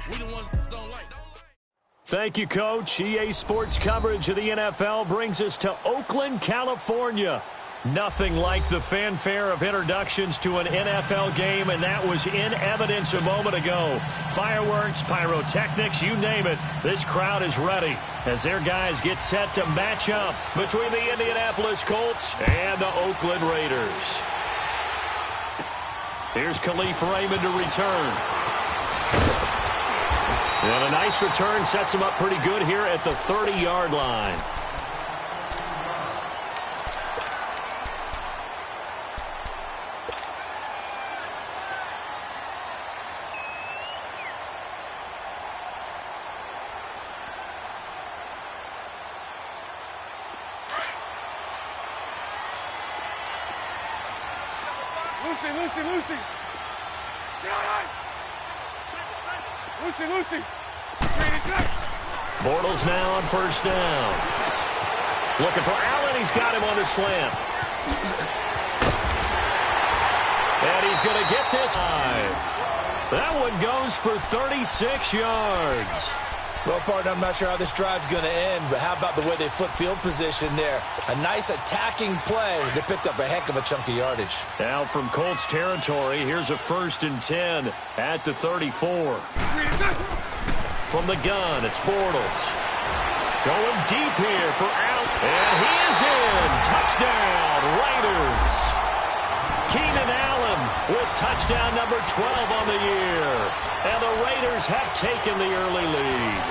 We the ones that don't like. Thank you, Coach. EA Sports coverage of the NFL brings us to Oakland, California. Nothing like the fanfare of introductions to an NFL game, and that was in evidence a moment ago. Fireworks, pyrotechnics, you name it. This crowd is ready as their guys get set to match up between the Indianapolis Colts and the Oakland Raiders. Here's Khalif Raymond to return. And a nice return sets him up pretty good here at the 30-yard line. Lucy. Bortles now on first down. Looking for Allen. He's got him on the slant. And he's going to get this. That one goes for 36 yards. Well, partner, I'm not sure how this drive's going to end, but how about the way they flip field position there? A nice attacking play. They picked up a heck of a chunk of yardage. Now from Colts territory, here's a 1st and 10 at the 34. From the gun, it's Bortles. Going deep here for Allen. And he is in. Touchdown, Raiders. Keenan Allen with touchdown number 12 on the year. And the Raiders have taken the early lead.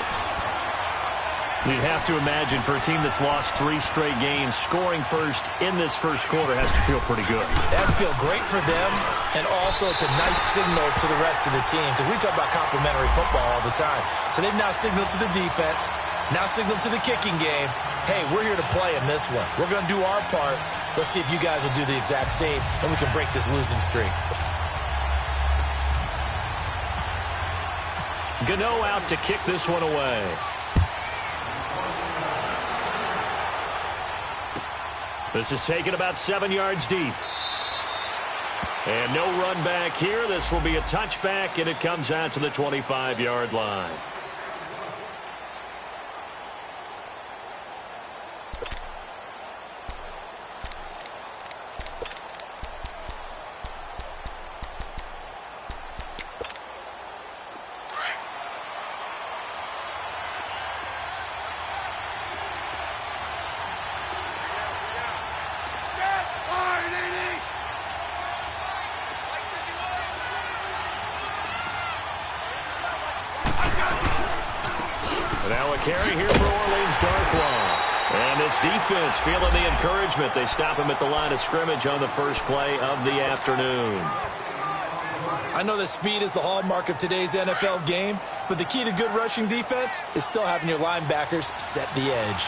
You'd have to imagine for a team that's lost 3 straight games, scoring first in this first quarter has to feel pretty good. It has to feel great for them, and also it's a nice signal to the rest of the team, because we talk about complimentary football all the time. So they've now signaled to the defense, now signaled to the kicking game, hey, we're here to play in this one. We're going to do our part. Let's see if you guys will do the exact same, and we can break this losing streak. Gano out to kick this one away. This is taken about 7 yards deep. And no run back here. This will be a touchback, and it comes out to the 25-yard line. Carry here for Orleans Darkwa. And this defense feeling the encouragement. They stop him at the line of scrimmage on the first play of the afternoon. I know that speed is the hallmark of today's NFL game, but the key to good rushing defense is still having your linebackers set the edge.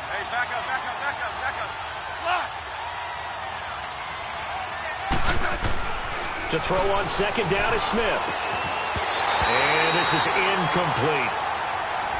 Hey, back up. Block! To throw on second down is Smith. And this is incomplete.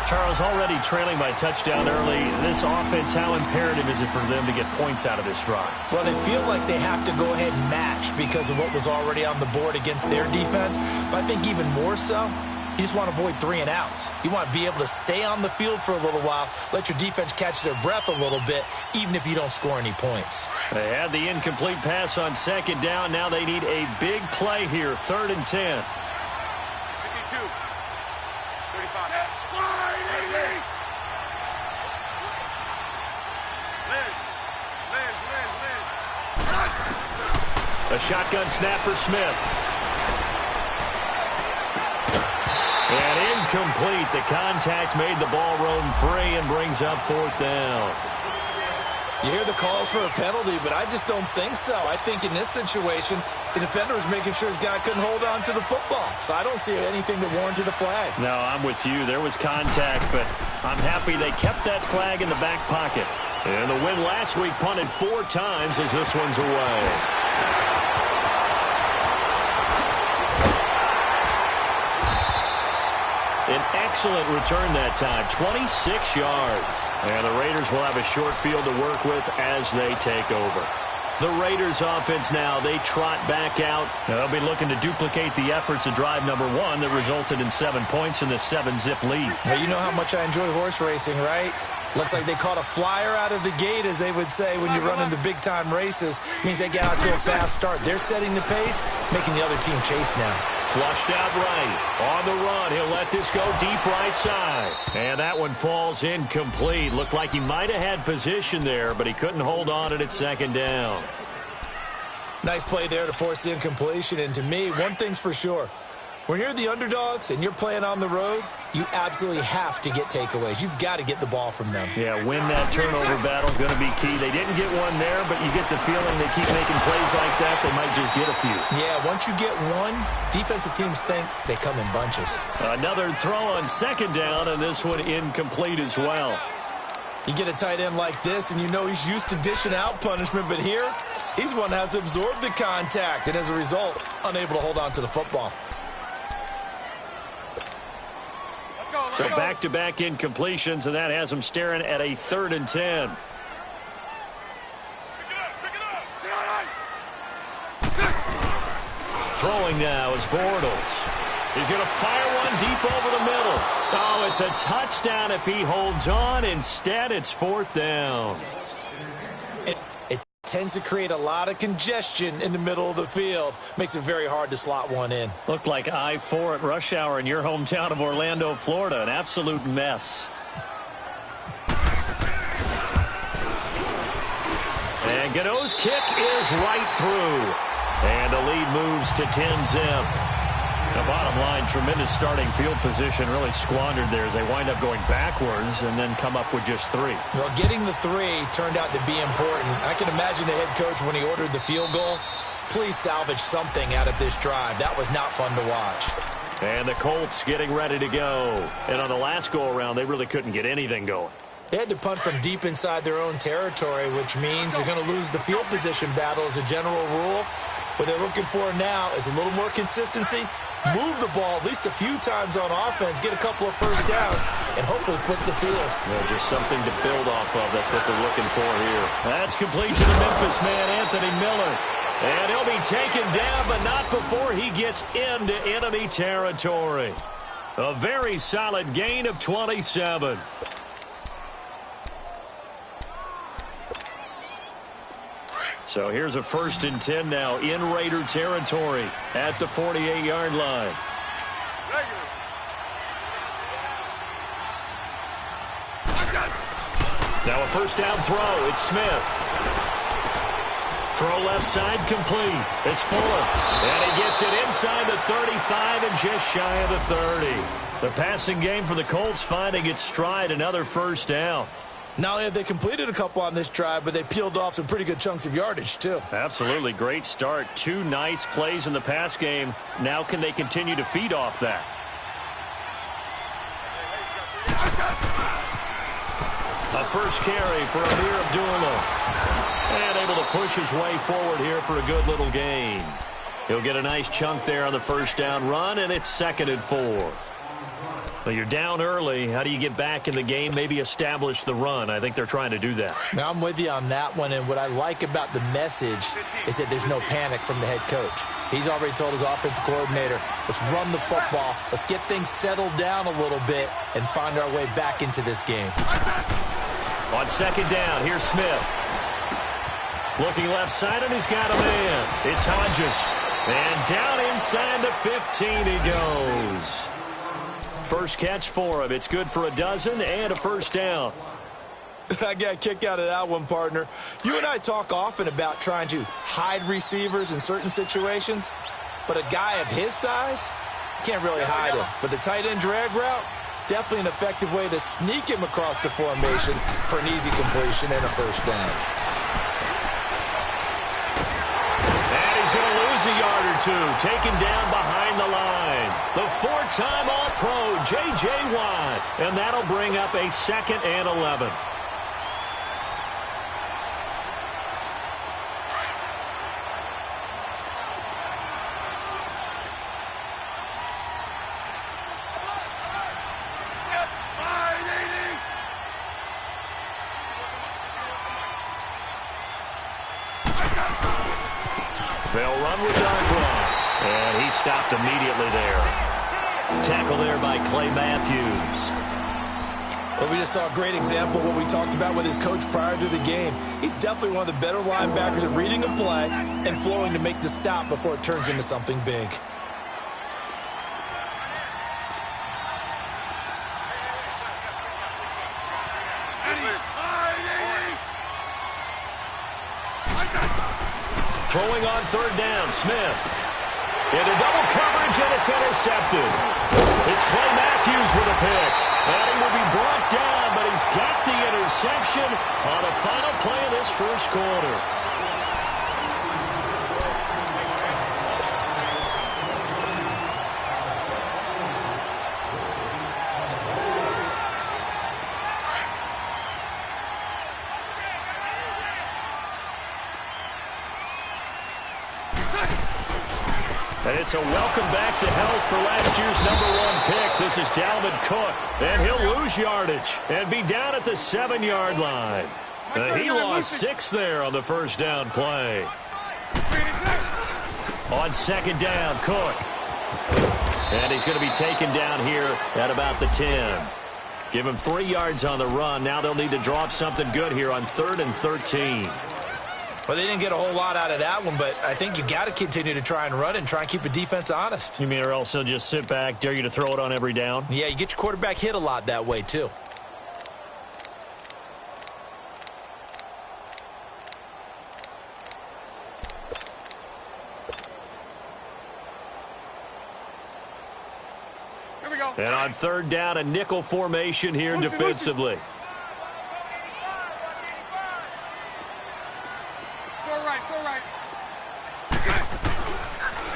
Charles, already trailing by touchdown early. This offense, how imperative is it for them to get points out of this drive? Well, they feel like they have to go ahead and match because of what was already on the board against their defense. But I think even more so, you just want to avoid 3 and outs. You want to be able to stay on the field for a little while, let your defense catch their breath a little bit, even if you don't score any points. They had the incomplete pass on second down. Now they need a big play here, 3rd and 10. 52. 35. Liz. A shotgun snap for Smith. And incomplete. The contact made the ball roam free and brings up 4th down. You hear the calls for a penalty, but I just don't think so. I think in this situation, the defender was making sure his guy couldn't hold on to the football. So I don't see anything that warranted a flag. No, I'm with you. There was contact, but I'm happy they kept that flag in the back pocket. And the win last week punted 4 times as this one's away. An excellent return that time, 26 yards. And the Raiders will have a short field to work with as they take over. The Raiders offense now, they trot back out. They'll be looking to duplicate the efforts of drive number 1 that resulted in 7 points in the 7-zip lead. Well, you know how much I enjoy horse racing, right? Looks like they caught a flyer out of the gate, as they would say when you're running the big-time races. Means they get out to a fast start. They're setting the pace, making the other team chase now. Flushed out right. On the run, he'll let this go deep right side. And that one falls incomplete. Looked like he might have had position there, but he couldn't hold on at its second down. Nice play there to force the incompletion. And to me, one thing's for sure. When you're the underdogs and you're playing on the road, you absolutely have to get takeaways. You've got to get the ball from them. Yeah, win that turnover battle, going to be key. They didn't get one there, but you get the feeling they keep making plays like that, they might just get a few. Yeah, once you get one, defensive teams think they come in bunches. Another throw on second down, and this one incomplete as well. You get a tight end like this, and you know he's used to dishing out punishment, but here, he's one that has to absorb the contact, and as a result, unable to hold on to the football. So back-to-back incompletions, and that has them staring at a 3rd and 10. Throwing now is Bortles. He's going to fire one deep over the middle. Oh, it's a touchdown if he holds on. Instead, it's 4th down. It tends to create a lot of congestion in the middle of the field. Makes it very hard to slot one in. Looked like I-4 at rush hour in your hometown of Orlando, Florida. An absolute mess. And Godot's kick is right through. And the lead moves to 10-zip. The bottom line, tremendous starting field position, really squandered there as they wind up going backwards and then come up with just 3. Well, getting the 3 turned out to be important. I can imagine the head coach when he ordered the field goal. Please salvage something out of this drive. That was not fun to watch. And the Colts getting ready to go. And on the last go-around, they really couldn't get anything going. They had to punt from deep inside their own territory, which means they're going to lose the field position battle as a general rule. What they're looking for now is a little more consistency, move the ball at least a few times on offense, get a couple of first downs, and hopefully flip the field. Well, just something to build off of. That's what they're looking for here. That's complete to the Memphis man, Anthony Miller. And he'll be taken down, but not before he gets into enemy territory. A very solid gain of 27. So here's a 1st and 10 now in Raider territory at the 48-yard line. Now a first down throw. It's Smith. Throw left side complete. It's Fuller. And he gets it inside the 35 and just shy of the 30. The passing game for the Colts finding its stride. Another first down. Not only have they completed a couple on this drive, but they peeled off some pretty good chunks of yardage, too. Absolutely. Great start. 2 nice plays in the pass game. Now can they continue to feed off that? A first carry for Amir Abdullah. And able to push his way forward here for a good little gain. He'll get a nice chunk there on the first down run, and it's 2nd and 4. Well, you're down early. How do you get back in the game? Maybe establish the run. I think they're trying to do that. Now, I'm with you on that one, and what I like about the message is that there's no panic from the head coach. He's already told his offensive coordinator, let's run the football, let's get things settled down a little bit, and find our way back into this game. On 2nd down, here's Smith. Looking left side, and he's got a man. It's Hodges. And down inside the 15 he goes. First catch for him. It's good for a dozen and a first down. I got a kick out of that one, partner. You and I talk often about trying to hide receivers in certain situations, but a guy of his size can't really hide him. But the tight end drag route, definitely an effective way to sneak him across the formation for an easy completion and a first down. And he's going to lose a yard or two, taken down behind the line. The 4-time All-Pro, J.J. Watt. And that'll bring up a 2nd and 11. They'll run with Darkwa. And he stopped immediately there. Tackle there by Clay Matthews. Well, we just saw a great example of what we talked about with his coach prior to the game. He's definitely one of the better linebackers at reading a play and flowing to make the stop before it turns into something big. Throwing on third down, Smith. Into double coverage, and it's intercepted. It's Clay Matthews with a pick. And he will be brought down, but he's got the interception on the final play of this first quarter. And it's a welcome back to health for last year's #1 pick. This is Dalvin Cook. And he'll lose yardage and be down at the 7-yard line. He lost 6 there on the first down play. On second down, Cook. And he's going to be taken down here at about the 10. Give him 3 yards on the run. Now they'll need to drop something good here on 3rd and 13. Well, they didn't get a whole lot out of that one, but I think you got to continue to try and run and try and keep the defense honest. You mean or else they'll just sit back, dare you to throw it on every down? Yeah, you get your quarterback hit a lot that way, too. Here we go. And on third down, a nickel formation here defensively.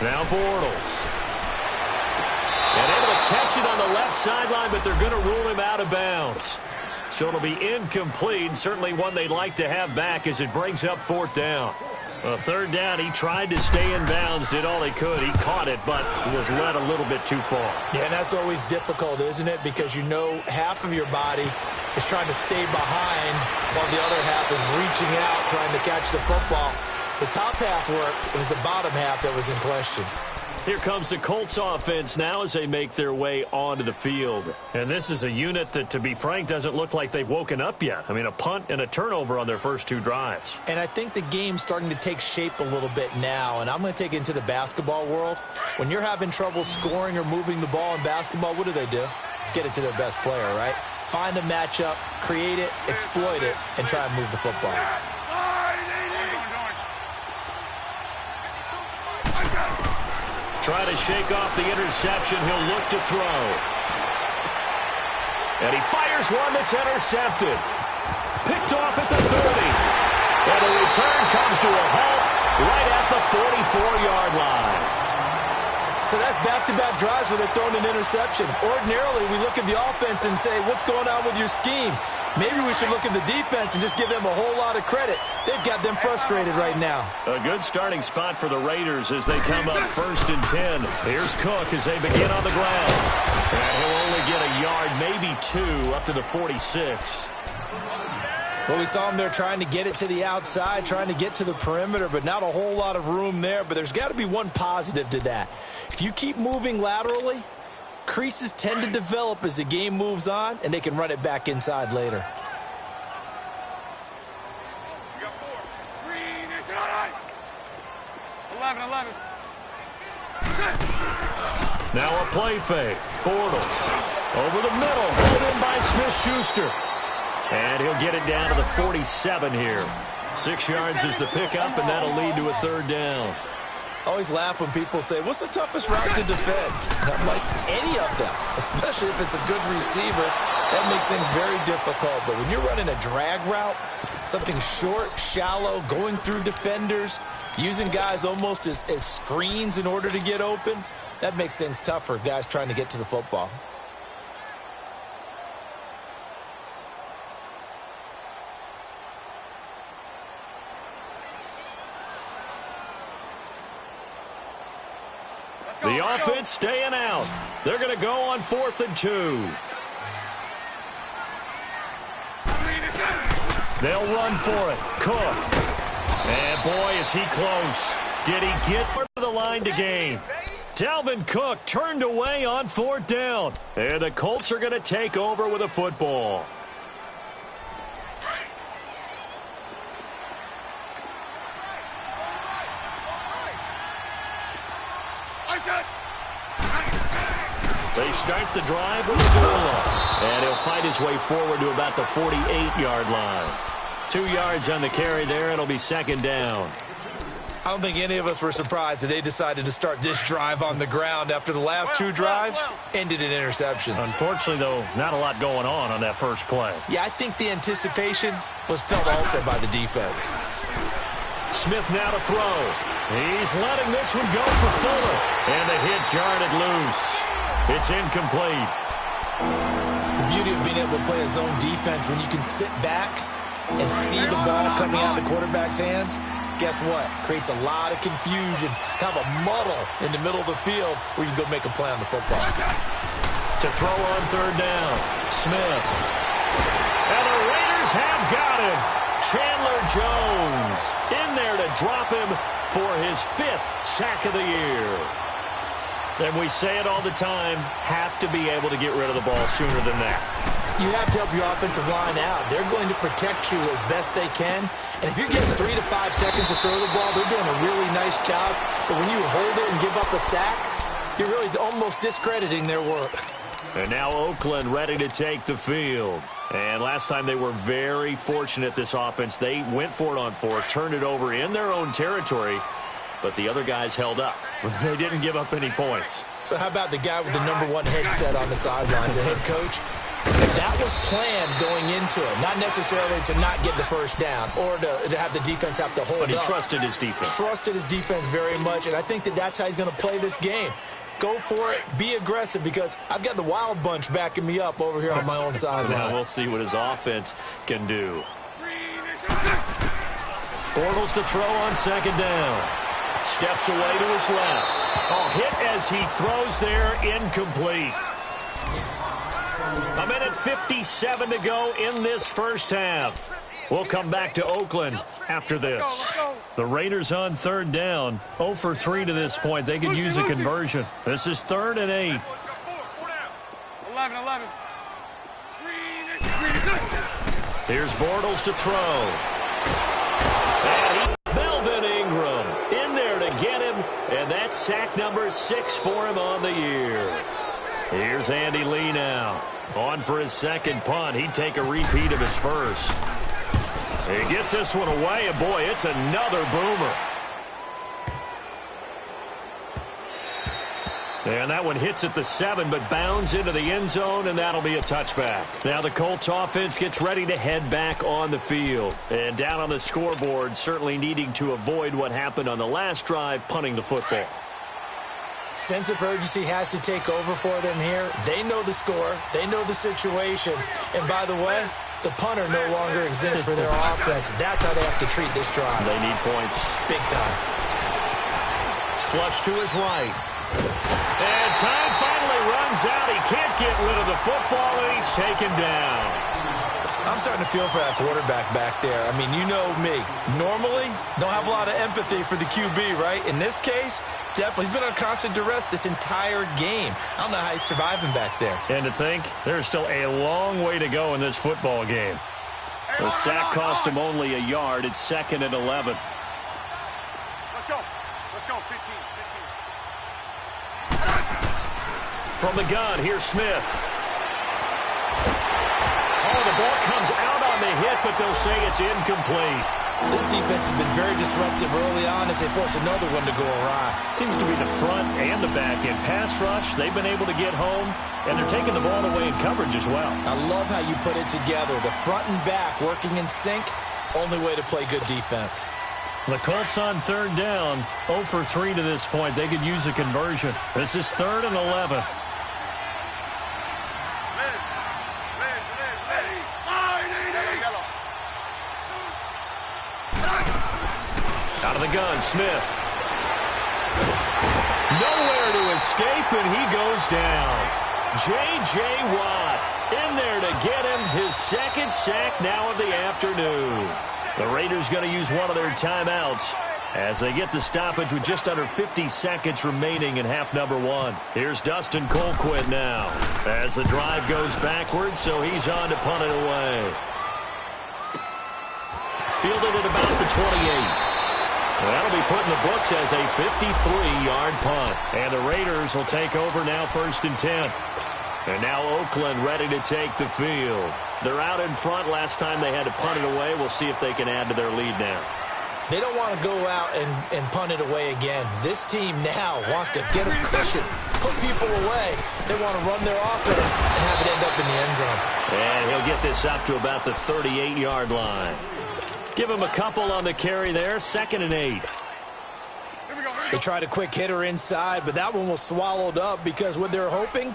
Now Bortles. And able to catch it on the left sideline, but they're going to rule him out of bounds. So it'll be incomplete, certainly one they'd like to have back as it brings up 4th down. Third down, he tried to stay in bounds, did all he could. He caught it, but was led a little bit too far. Yeah, and that's always difficult, isn't it? Because you know half of your body is trying to stay behind while the other half is reaching out, trying to catch the football. The top half worked. It was the bottom half that was in question. Here comes the Colts offense now as they make their way onto the field. And this is a unit that, to be frank, doesn't look like they've woken up yet. I mean, a punt and a turnover on their first 2 drives. And I think the game's starting to take shape a little bit now. And I'm going to take it into the basketball world. When you're having trouble scoring or moving the ball in basketball, what do? Get it to their best player, right? Find a matchup, create it, exploit it, and try and move the football. Trying to shake off the interception. He'll look to throw. And he fires one that's intercepted. Picked off at the 30. And the return comes to a halt right at the 44-yard line. So that's back-to-back drives where they're throwing an interception. Ordinarily, we look at the offense and say, what's going on with your scheme? Maybe we should look at the defense and just give them a whole lot of credit. They've got them frustrated right now. A good starting spot for the Raiders as they come up 1st and 10. Here's Cook as they begin on the ground. And he'll only get a yard, maybe 2, up to the 46. Well, we saw him there trying to get it to the outside, trying to get to the perimeter, but not a whole lot of room there. But there's got to be one positive to that. If you keep moving laterally, creases tend to develop as the game moves on, and they can run it back inside later. You got 4. Green is on. 11. Now a play fake. Bortles over the middle, pulled in by Smith-Schuster. And he'll get it down to the 47 here. 6 yards is the pickup, and that'll lead to a 3rd down. I always laugh when people say, what's the toughest route to defend? And I'm like, any of them, especially if it's a good receiver. That makes things very difficult. But when you're running a drag route, something short, shallow, going through defenders, using guys almost as screens in order to get open, that makes things tough for guys trying to get to the football. The offense staying out. They're going to go on 4th and 2. They'll run for it. Cook. And boy, is he close. Did he get to the line to gain? Dalvin Cook turned away on 4th down. And the Colts are going to take over with a football. They start the drive with a goal. And he'll fight his way forward to about the 48-yard line. 2 yards on the carry there. It'll be 2nd down. I don't think any of us were surprised that they decided to start this drive on the ground after the last 2 drives ended in interceptions. Unfortunately, though, not a lot going on that first play. Yeah, I think the anticipation was felt also by the defense. Smith now to throw. He's letting this one go for Fuller. And the hit jarred it loose. It's incomplete. The beauty of being able to play a zone defense when you can sit back and see the ball coming out of the quarterback's hands, guess what? Creates a lot of confusion, kind of a muddle in the middle of the field where you can go make a play on the football. To throw on 3rd down, Smith. And the Raiders have got him. Chandler Jones in there to drop him for his 5th sack of the year. And we say it all the time, have to be able to get rid of the ball sooner than that. You have to help your offensive line out. They're going to protect you as best they can. And if you're getting 3 to 5 seconds to throw the ball, they're doing a really nice job. But when you hold it and give up a sack, you're really almost discrediting their work. And now Oakland ready to take the field. And last time they were very fortunate, this offense. They went for it on 4th, turned it over in their own territory, but the other guys held up. They didn't give up any points. So how about the guy with the #1 headset on the sidelines, the head coach? That was planned going into it, not necessarily to not get the first down or to have the defense have to hold up. But he trusted his defense. Trusted his defense very much, and I think that's how he's going to play this game. Go for it, be aggressive, because I've got the wild bunch backing me up over here on my own sideline. Now we'll see what his offense can do. Bortles to throw on 2nd down. Steps away to his left. Oh, hit as he throws there, incomplete. 1:57 to go in this first half. We'll come back to Oakland after this. The Raiders on 3rd down. 0 for 3 to this point. They could use a conversion. This is 3rd and 8. 11. Here's Bortles to throw. And Melvin Ingram in there to get him. And that's sack number 6 for him on the year. Here's Andy Lee now. On for his 2nd punt. He'd take a repeat of his first. He gets this one away, and boy, it's another boomer. And that one hits at the 7, but bounds into the end zone, and that'll be a touchback. Now the Colts offense gets ready to head back on the field. And down on the scoreboard, certainly needing to avoid what happened on the last drive, punting the football. Sense of urgency has to take over for them here. They know the score. They know the situation. And by the way, the punter no longer exists for their offense. That's how they have to treat this drive. They need points. Big time. Flush to his right. And time finally runs out. He can't get rid of the football, and he's taken down. I'm starting to feel for that quarterback back there. I mean, you know me. Normally, don't have a lot of empathy for the QB, right? In this case, definitely. He's been on constant duress this entire game. I don't know how he's surviving back there. And to think, there's still a long way to go in this football game. The sack cost him only a yard. It's 2nd and 11. Let's go. 15. From the gun, here's Smith. Oh, the ball comes out on the hit, but they'll say it's incomplete. This defense has been very disruptive early on as they force another one to go awry. Seems to be the front and the back end. Pass rush, they've been able to get home, and they're taking the ball away in coverage as well. I love how you put it together. The front and back working in sync, only way to play good defense. The Colts on 3rd down, 0 for 3 to this point. They could use a conversion. This is 3rd and 11. Out of the gun, Smith. Nowhere to escape, and he goes down. J.J. Watt in there to get him his 2nd sack now of the afternoon. The Raiders going to use one of their timeouts as they get the stoppage with just under 50 seconds remaining in half number one. Here's Dustin Colquitt now as the drive goes backwards, so he's on to punt it away. Fielded at about the 28. That'll be put in the books as a 53-yard punt. And the Raiders will take over now 1st and 10. And now Oakland ready to take the field. They're out in front. Last time they had to punt it away. We'll see if they can add to their lead now. They don't want to go out and punt it away again. This team now wants to get a cushion, put people away. They want to run their offense and have it end up in the end zone. And he'll get this up to about the 38-yard line. Give him a couple on the carry there. 2nd and 8. They tried a quick hitter inside, but that one was swallowed up because what they're hoping,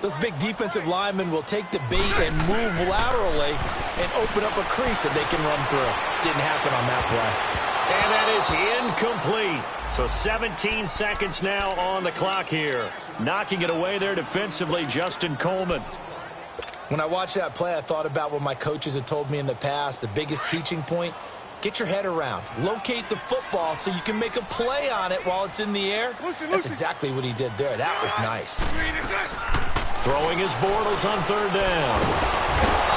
those big defensive linemen will take the bait and move laterally and open up a crease that they can run through. Didn't happen on that play. And that is incomplete. So 17 seconds now on the clock here. Knocking it away there defensively, Justin Coleman. When I watched that play, I thought about what my coaches had told me in the past. The biggest teaching point, get your head around. Locate the football so you can make a play on it while it's in the air. That's exactly what he did there. That was nice. Throwing his Bortles on 3rd down.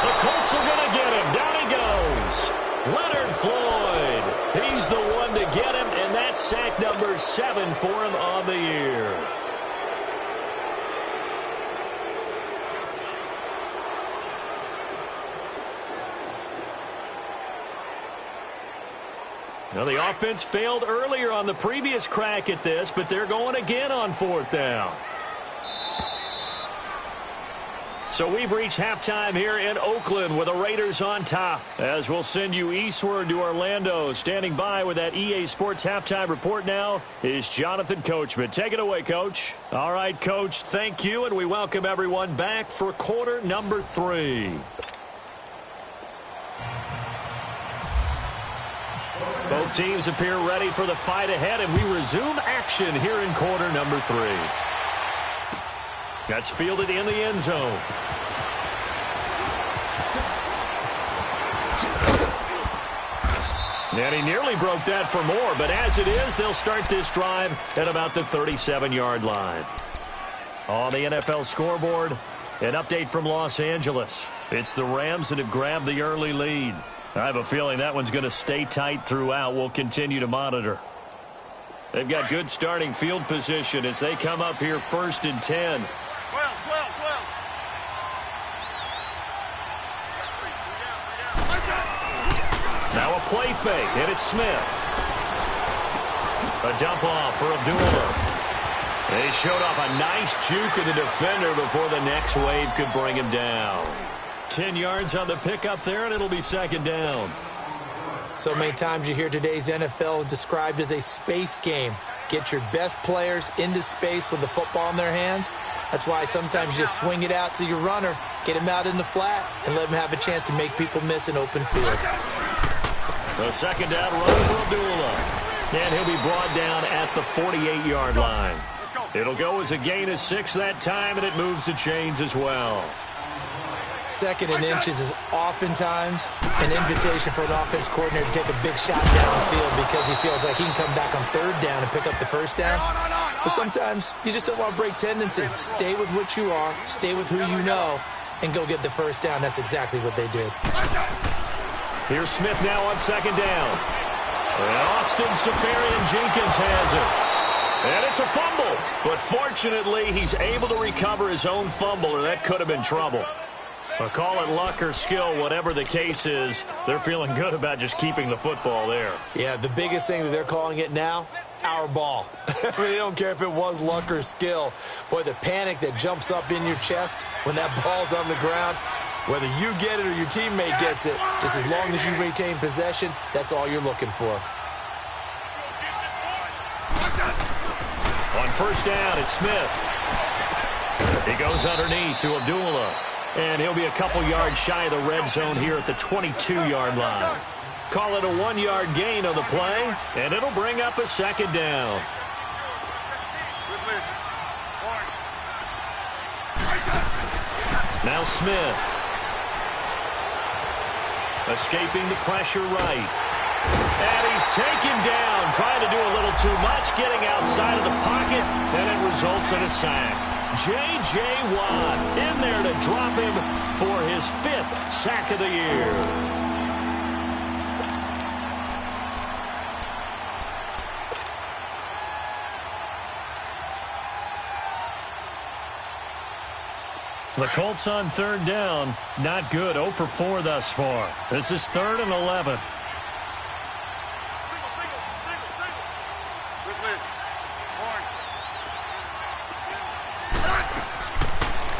The Colts are going to get him. Down he goes. Leonard Floyd. He's the one to get him, and that's sack number 7 for him on the year. Now, the offense failed earlier on the previous crack at this, but they're going again on 4th down. So we've reached halftime here in Oakland with the Raiders on top. As we'll send you eastward to Orlando. Standing by with that EA Sports halftime report now is Jonathan Coachman. Take it away, Coach. All right, Coach, thank you, and we welcome everyone back for quarter number 3. Both teams appear ready for the fight ahead, and we resume action here in quarter number 3. That's fielded in the end zone. And he nearly broke that for more, but as it is, they'll start this drive at about the 37-yard line. On the NFL scoreboard, an update from Los Angeles. It's the Rams that have grabbed the early lead. I have a feeling that one's going to stay tight throughout. We'll continue to monitor. They've got good starting field position as they come up here 1st and 10. 12. Now a play fake, and it's Smith. A dump off for Abdullah. They showed off a nice juke of the defender before the next wave could bring him down. 10 yards on the pickup there, and it'll be 2nd down. So many times you hear today's NFL described as a space game. Get your best players into space with the football in their hands. That's why sometimes you just swing it out to your runner, get him out in the flat, and let him have a chance to make people miss an open field. The 2nd down run for Abdullah. And he'll be brought down at the 48-yard line. It'll go as a gain of 6 that time, and it moves the chains as well. 2nd and inches is oftentimes an invitation for an offense coordinator to take a big shot downfield because he feels like he can come back on 3rd down and pick up the 1st down. But sometimes you just don't want to break tendency. Stay with what you are, stay with who you know, and go get the 1st down. That's exactly what they did. Here's Smith now on 2nd down. And Austin Seferian-Jenkins has it. And it's a fumble. But fortunately, he's able to recover his own fumble, or that could have been trouble. But call it luck or skill, whatever the case is, they're feeling good about just keeping the football there. Yeah, the biggest thing that they're calling it now, our ball. I mean, they don't care if it was luck or skill. Boy, the panic that jumps up in your chest when that ball's on the ground, whether you get it or your teammate gets it, just as long as you retain possession, that's all you're looking for. On 1st down, it's Smith. He goes underneath to Abdullah. And he'll be a couple yards shy of the red zone here at the 22-yard line. Call it a 1-yard gain on the play, and it'll bring up a 2nd down. Now Smith. Escaping the pressure right. And he's taken down, trying to do a little too much, getting outside of the pocket, and it results in a sack. J.J. Watt in there to drop him for his 5th sack of the year. The Colts on 3rd down. Not good. 0 for 4 thus far. This is 3rd and 11.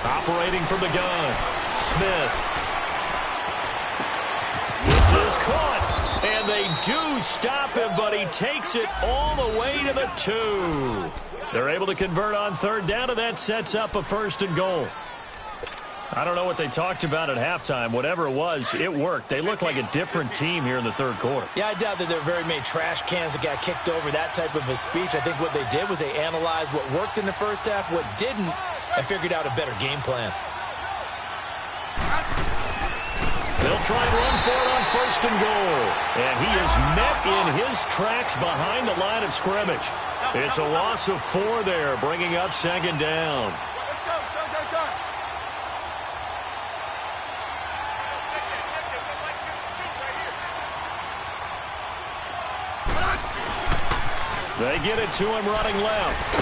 Operating from the gun. Smith. This is caught. And they do stop him, but he takes it all the way to the 2. They're able to convert on 3rd down, and that sets up a 1st and goal. I don't know what they talked about at halftime. Whatever it was, it worked. They look like a different team here in the 3rd quarter. Yeah, I doubt that there are very many trash cans that got kicked over, that type of a speech. I think what they did was they analyzed what worked in the first half, what didn't, and figured out a better game plan. They'll try and run for it on 1st and goal. And he is met in his tracks behind the line of scrimmage. It's a loss of 4 there, bringing up 2nd down. They get it to him running left.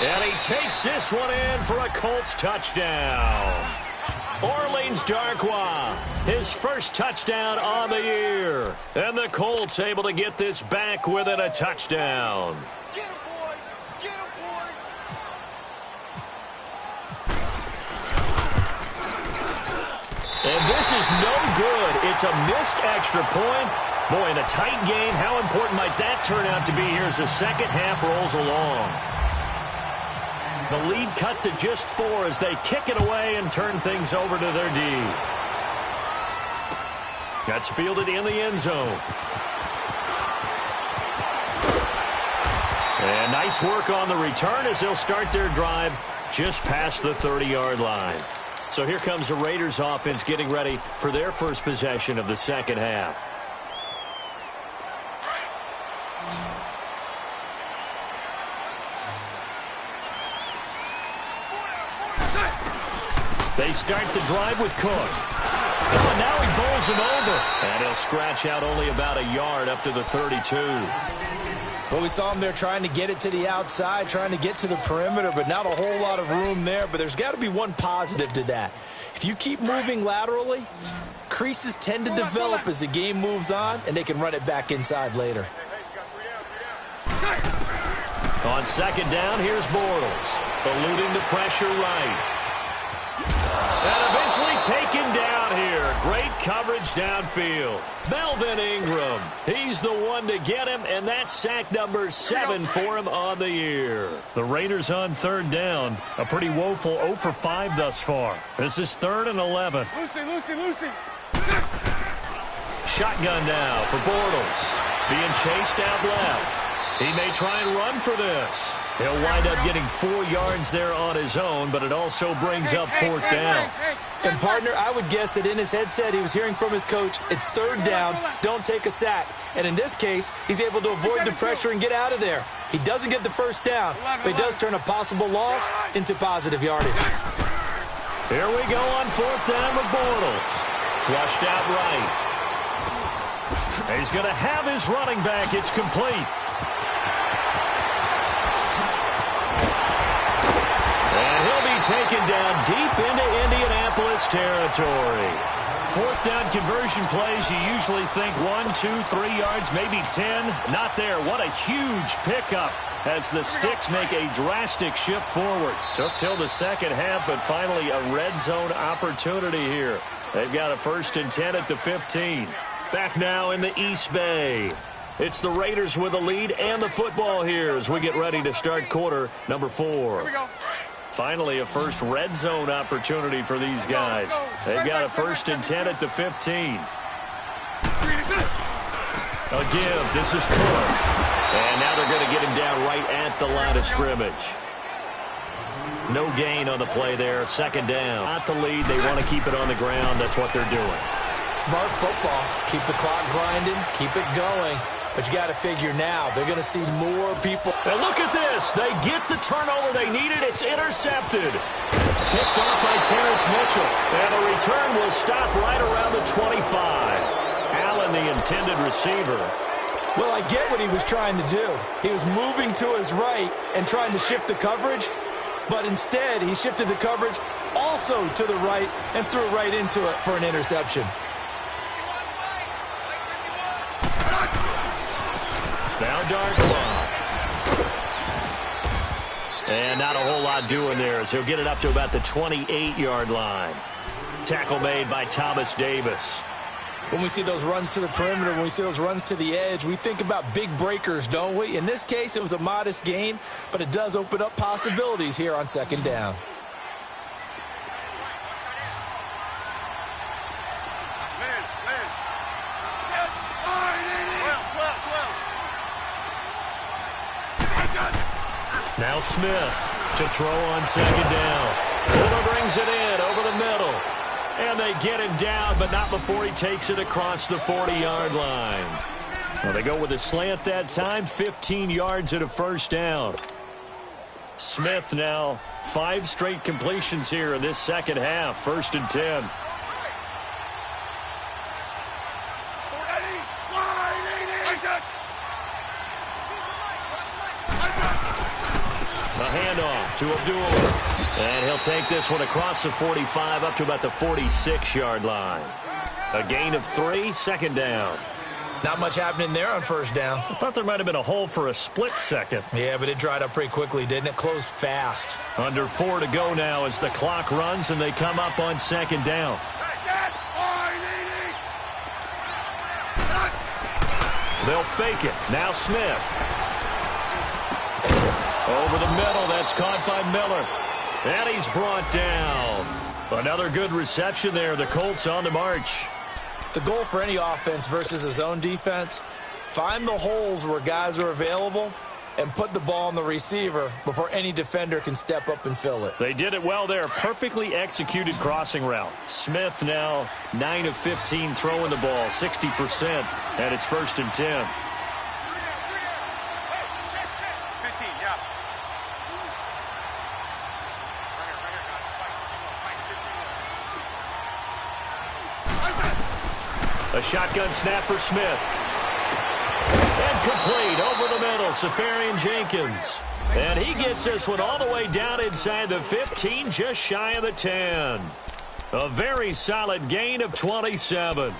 And he takes this one in for a Colts touchdown. Orleans Darkwa, his 1st touchdown on the year. And the Colts able to get this back within a touchdown. Get him, boy! Get him, boy! And this is no good. It's a missed extra point. Boy, in a tight game, how important might that turn out to be here as the second half rolls along? The lead cut to just 4 as they kick it away and turn things over to their D. That's fielded in the end zone. And nice work on the return as they'll start their drive just past the 30-yard line. So here comes the Raiders offense getting ready for their first possession of the second half. They start the drive with Cook. And now he bowls him over. And he'll scratch out only about a yard up to the 32. Well, we saw him there trying to get it to the outside, trying to get to the perimeter, but not a whole lot of room there. But there's got to be one positive to that. If you keep moving laterally, creases tend to develop as the game moves on, and they can run it back inside later. On 2nd down, here's Bortles, eluding the pressure right. And eventually taken down here. Great coverage downfield. Melvin Ingram, he's the one to get him, and that's sack number 7 for him on the year. The Raiders on 3rd down. A pretty woeful 0 for 5 thus far. This is 3rd and 11. Lucy. Shotgun now for Bortles. Being chased out left. He may try and run for this. He'll wind up getting 4 yards there on his own, but it also brings up 4th down. And, partner, I would guess that in his headset he was hearing from his coach, it's 3rd down, don't take a sack. And in this case, he's able to avoid the pressure and get out of there. He doesn't get the 1st down, but he does turn a possible loss into positive yardage. Here we go on 4th down with Bortles. Flushed out right. He's going to have his running back. It's complete. And he'll be taken down deep into Indianapolis territory. 4th down conversion plays, you usually think 1, 2, 3 yards, maybe 10. Not there. What a huge pickup as the Sticks make a drastic shift forward. Took till the second half, but finally a red zone opportunity here. They've got a 1st and 10 at the 15. Back now in the East Bay. It's the Raiders with the lead and the football here as we get ready to start quarter number 4. Here we go. Finally, a first red zone opportunity for these guys. They've got a 1st and 10 at the 15. A give. This is Cook. And now they're going to get him down right at the line of scrimmage. No gain on the play there. 2nd down. Not the lead. They want to keep it on the ground. That's what they're doing. Smart football. Keep the clock grinding. Keep it going. But you got to figure now, they're going to see more people. And look at this. They get the turnover they needed. It's intercepted. Picked off by Terrence Mitchell. And the return will stop right around the 25. Allen, the intended receiver. Well, I get what he was trying to do. He was moving to his right and trying to shift the coverage. But instead, he shifted the coverage also to the right and threw right into it for an interception. Now dark clock. And not a whole lot doing there as he'll get it up to about the 28-yard line. Tackle made by Thomas Davis. When we see those runs to the perimeter, when we see those runs to the edge, we think about big breakers, don't we? In this case, it was a modest gain, but it does open up possibilities here on second down. Now Smith to throw on second down. Fuller brings it in over the middle. And they get him down, but not before he takes it across the 40-yard line. Well, they go with a slant that time, 15 yards and a first down. Smith now 5 straight completions here in this second half, 1st and 10. A handoff to Abdullah. And he'll take this one across the 45 up to about the 46-yard line. A gain of 3, second down. Not much happening there on first down. I thought there might have been a hole for a split second. Yeah, but it dried up pretty quickly, didn't it? Closed fast. Under 4 to go now as the clock runs and they come up on second down. They'll fake it. Now Smith. Over the middle. That's caught by Miller. And he's brought down. Another good reception there. The Colts on the march. The goal for any offense versus a zone defense, find the holes where guys are available and put the ball on the receiver before any defender can step up and fill it. They did it well there. Perfectly executed crossing route. Smith now 9 of 15 throwing the ball, 60%, and it's 1st and 10. A shotgun snap for Smith. And complete over the middle, Safarian Jenkins. And he gets this one all the way down inside the 15, just shy of the 10. A very solid gain of 27.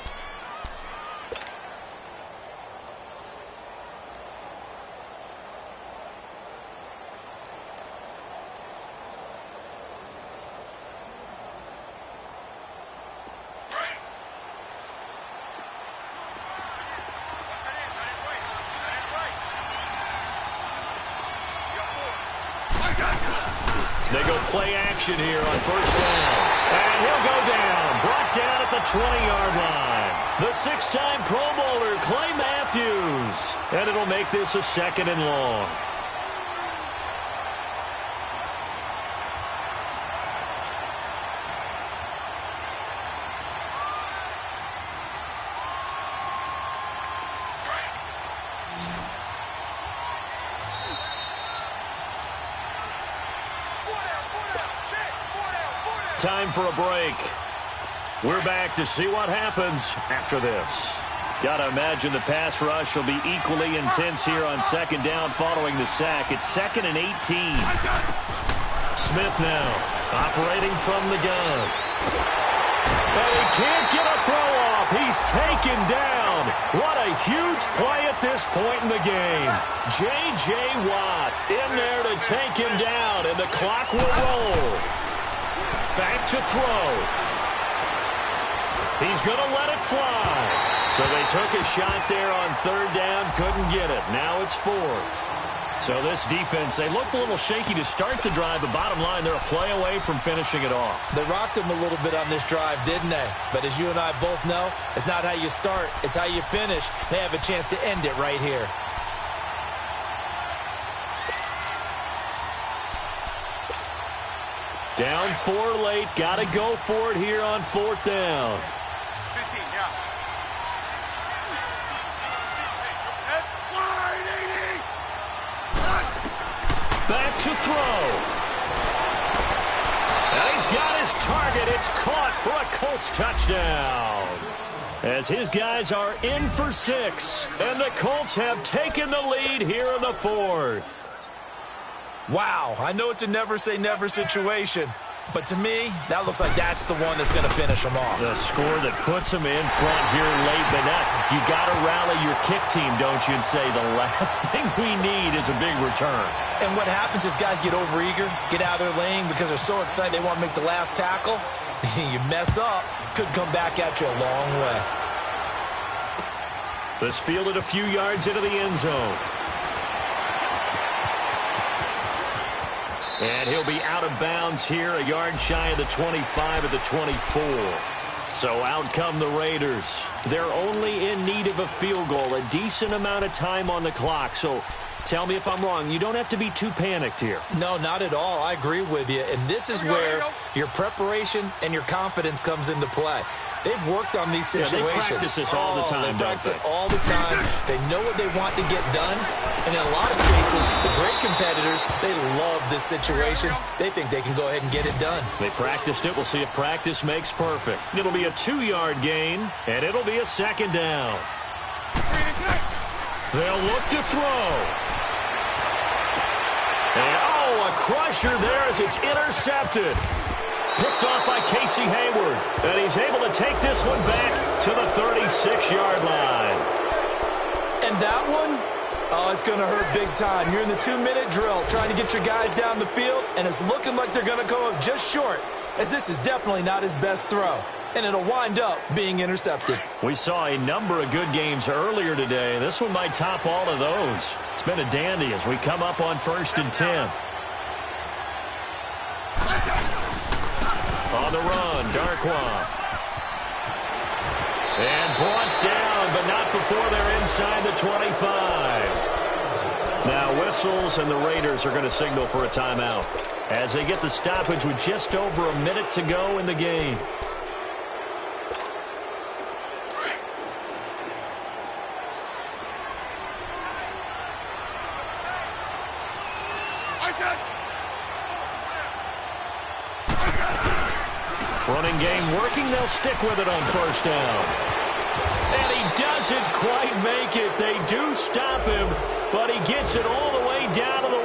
They go play action here on first down. And he'll go down. Brought down at the 20-yard line. The 6-time Pro Bowler, Clay Matthews. And it'll make this a 2nd and long. Time for a break. We're back to see what happens after this. Gotta imagine the pass rush will be equally intense here on second down following the sack. It's 2nd and 18. Smith now operating from the gun. And he can't get a throw off. He's taken down. What a huge play at this point in the game. J.J. Watt in there to take him down, and the clock will roll. Back to throw. He's going to let it fly. So they took a shot there on 3rd down, couldn't get it. Now it's 4th. So this defense, they looked a little shaky to start the drive, but bottom line, they're a play away from finishing it off. They rocked them a little bit on this drive, didn't they? But as you and I both know, it's not how you start, it's how you finish. They have a chance to end it right here. Down 4 late. Got to go for it here on 4th down. 15, yeah. back to throw. And he's got his target. It's caught for a Colts touchdown. As his guys are in for 6. And the Colts have taken the lead here in the 4th. Wow, I know it's a never-say-never situation, but to me, that looks like that's the one that's going to finish them off. The score that puts them in front here late, but you got to rally your kick team, don't you, and say the last thing we need is a big return. And what happens is guys get overeager, get out of their lane because they're so excited they want to make the last tackle. You mess up, could come back at you a long way. This fielded a few yards into the end zone. And he'll be out of bounds here, a yard shy of the 25 at the 24. So out come the Raiders. They're only in need of a field goal, a decent amount of time on the clock. So tell me if I'm wrong. You don't have to be too panicked here. No, not at all. I agree with you. And this is where your preparation and your confidence comes into play. They've worked on these situations. Yeah, they practice this all the time, They practice it all the time. They know what they want to get done. And in a lot of cases, the great competitors, they love this situation. They think they can go ahead and get it done. They practiced it. We'll see if practice makes perfect. It'll be a 2-yard gain, and it'll be a 2nd down. They'll look to throw. And, a crusher there as it's intercepted. Picked off by Casey Hayward. And he's able to take this one back to the 36-yard line. And that one, it's going to hurt big time. You're in the 2-minute drill trying to get your guys down the field, and it's looking like they're going to come up just short, as this is definitely not his best throw. And it'll wind up being intercepted. We saw a number of good games earlier today. This one might top all of those. It's been a dandy as we come up on 1st and 10. On the run, Darkwa. And brought down, but not before they're inside the 25. Now whistles, and the Raiders are going to signal for a timeout as they get the stoppage with just over a minute to go in the game. Running game working. They'll stick with it on 1st down. And he doesn't quite make it. They do stop him, but he gets it all the way down to the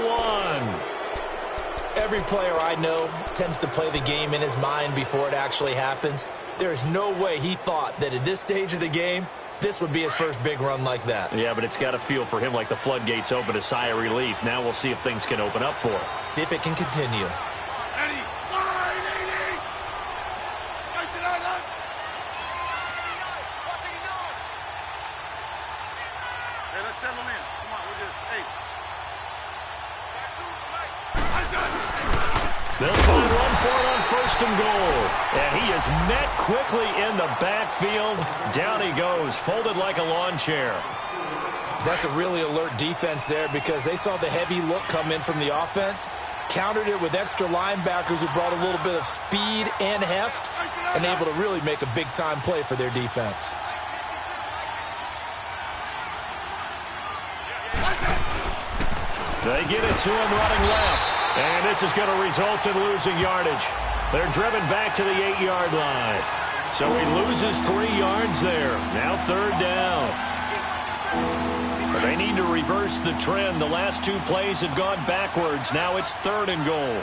1. Every player I know tends to play the game in his mind before it actually happens. There's no way he thought that at this stage of the game, this would be his first big run like that. Yeah, but it's got to feel for him like the floodgates open, a sigh of relief. Now we'll see if things can open up for him. See if it can continue. They'll try and run for it on 1st and goal. And he is met quickly in the backfield. Down he goes, folded like a lawn chair. That's a really alert defense there because they saw the heavy look come in from the offense, countered it with extra linebackers who brought a little bit of speed and heft, and able to really make a big-time play for their defense. They get it to him running left. And this is going to result in losing yardage. They're driven back to the 8-yard line. So he loses 3 yards there. Now 3rd down. They need to reverse the trend. The last 2 plays have gone backwards. Now it's 3rd and goal.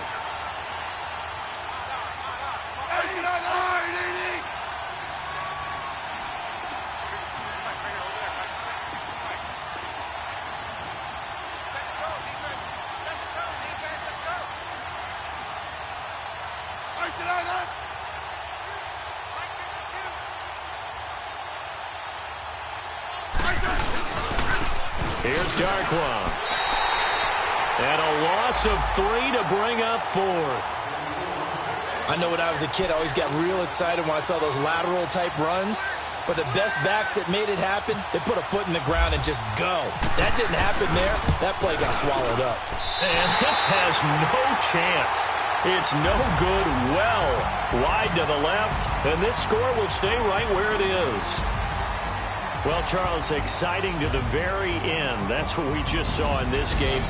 Here's Darkwa. And a loss of 3 to bring up 4th. I know when I was a kid, I always got real excited when I saw those lateral-type runs. But the best backs that made it happen, they put a foot in the ground and just go. That didn't happen there. That play got swallowed up. And this has no chance. It's no good, well wide to the left. And this score will stay right where it is. Well, Charles, exciting to the very end. That's what we just saw in this game.